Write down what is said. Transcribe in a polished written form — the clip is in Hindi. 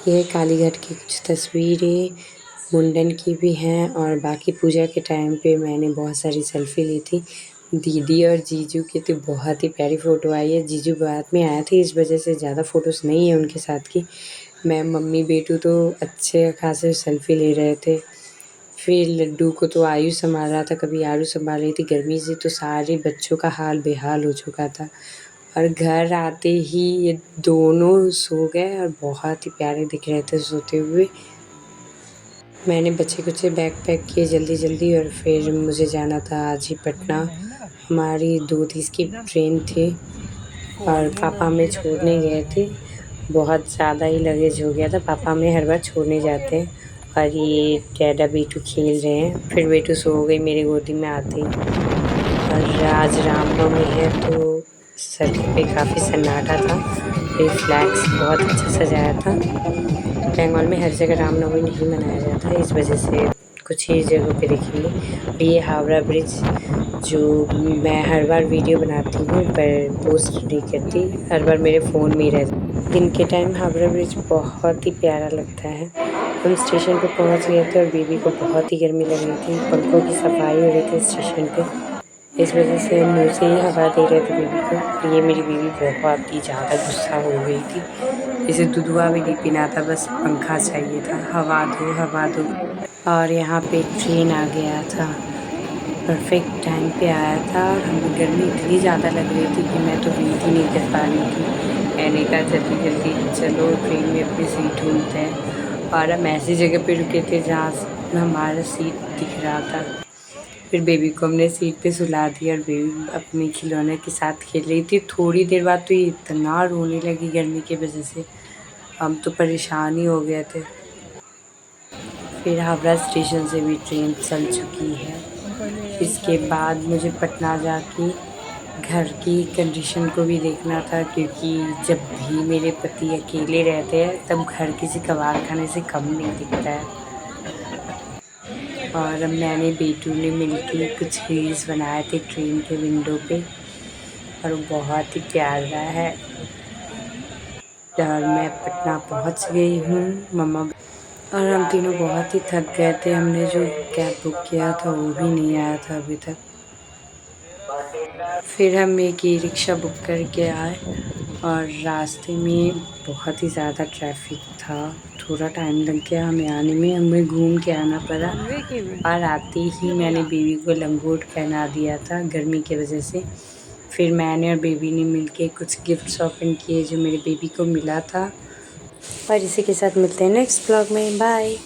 ये कालीघाट की कुछ तस्वीरें मुंडन की भी हैं और बाकी पूजा के टाइम पे मैंने बहुत सारी सेल्फ़ी ली थी। दीदी और जीजू की तो बहुत ही प्यारी फ़ोटो आई है। जीजू बाद में आए थे, इस वजह से ज़्यादा फ़ोटोज़ नहीं है उनके साथ की। मैं, मम्मी, बेटू तो अच्छे खासे सेल्फ़ी ले रहे थे। फिर लड्डू को तो आयुष संभाल रहा था, कभी आरू संभाल रही थी। गर्मी से तो सारे बच्चों का हाल बेहाल हो चुका था और घर आते ही ये दोनों सो गए और बहुत ही प्यारे दिख रहे थे सोते हुए। मैंने बच्चे-कुच्चे बैग पैक किए जल्दी-जल्दी और फिर मुझे जाना था आज ही पटना। हमारी 2:30 की ट्रेन थी और पापा हमें छोड़ने गए थे। बहुत ज़्यादा ही लगेज हो गया था। पापा हमें हर बार छोड़ने जाते हैं और ये डैडा बेटू खेल रहे हैं। फिर बेटू सो गई मेरी गोदी में आते ही। और आज रामनवमी है तो सड़क पे काफ़ी सन्नाटा था। ये फ्लैग्स बहुत अच्छा सजाया था। बंगाल में हर जगह रामनवमी नहीं मनाया जाता है, इस वजह से कुछ ही जगहों पे देखेंगे। और ये हावड़ा ब्रिज जो मैं हर बार वीडियो बनाती हूँ पर पोस्ट नहीं करती, हर बार मेरे फ़ोन में ही रह जाता। दिन के टाइम हावड़ा ब्रिज बहुत ही प्यारा लगता है। हम स्टेशन पे पहुँच गए थे और बेबी को बहुत ही गर्मी लग रही थी। पंखों की सफाई हो रही थी स्टेशन पे, इस वजह से हम मुँह से ही हवा दे रहे थे बेबी को। और ये मेरी बेबी बहुत ही ज़्यादा गुस्सा हो गई थी। इसे दूधवा भी नहीं पीना था, बस पंखा चाहिए था, हवा दो हवा दो। और यहाँ पे ट्रेन आ गया था, परफेक्ट टाइम पे आया था और हमें गर्मी इतनी ज़्यादा लग रही थी कि मैं तो वेट ही नहीं कर पा रही थी। मैंने कहा जल्दी-जल्दी चलो ट्रेन में अपनी सीट ढूँढते हैं और हम ऐसी जगह पे रुके थे जहाँ हमारा सीट दिख रहा था। फिर बेबी को हमने सीट पे सुला दिया और बेबी अपने खिलौने के साथ खेल रही थी। थोड़ी देर बाद तो ये इतना रोने लगी गर्मी की वजह से, हम तो परेशान ही हो गए थे। फिर हावड़ा स्टेशन से भी ट्रेन चल चुकी है। इसके बाद मुझे पटना जाके घर की कंडीशन को भी देखना था, क्योंकि जब भी मेरे पति अकेले रहते हैं तब घर किसी कबाड़ खाने से कम नहीं दिखता है। और मैंने बेटू ने मिलके कुछ रील्स बनाए थे ट्रेन के विंडो पे और बहुत ही प्यारा है। और मैं पटना पहुंच गई हूँ। मम्मा और हम तीनों बहुत ही थक गए थे। हमने जो कैब बुक किया था वो भी नहीं आया था अभी तक। फिर हम एक ई रिक्शा बुक करके आए और रास्ते में बहुत ही ज़्यादा ट्रैफिक था, थोड़ा टाइम लग गया हमें आने में, हमें घूम के आना पड़ा। और आते ही मैंने बेबी को लंगोट पहना दिया था गर्मी की वजह से। फिर मैंने और बेबी ने मिलके कुछ गिफ्ट्स ओपन किए जो मेरे बेबी को मिला था। और इसी के साथ मिलते हैं नेक्स्ट ब्लॉग में। बाय।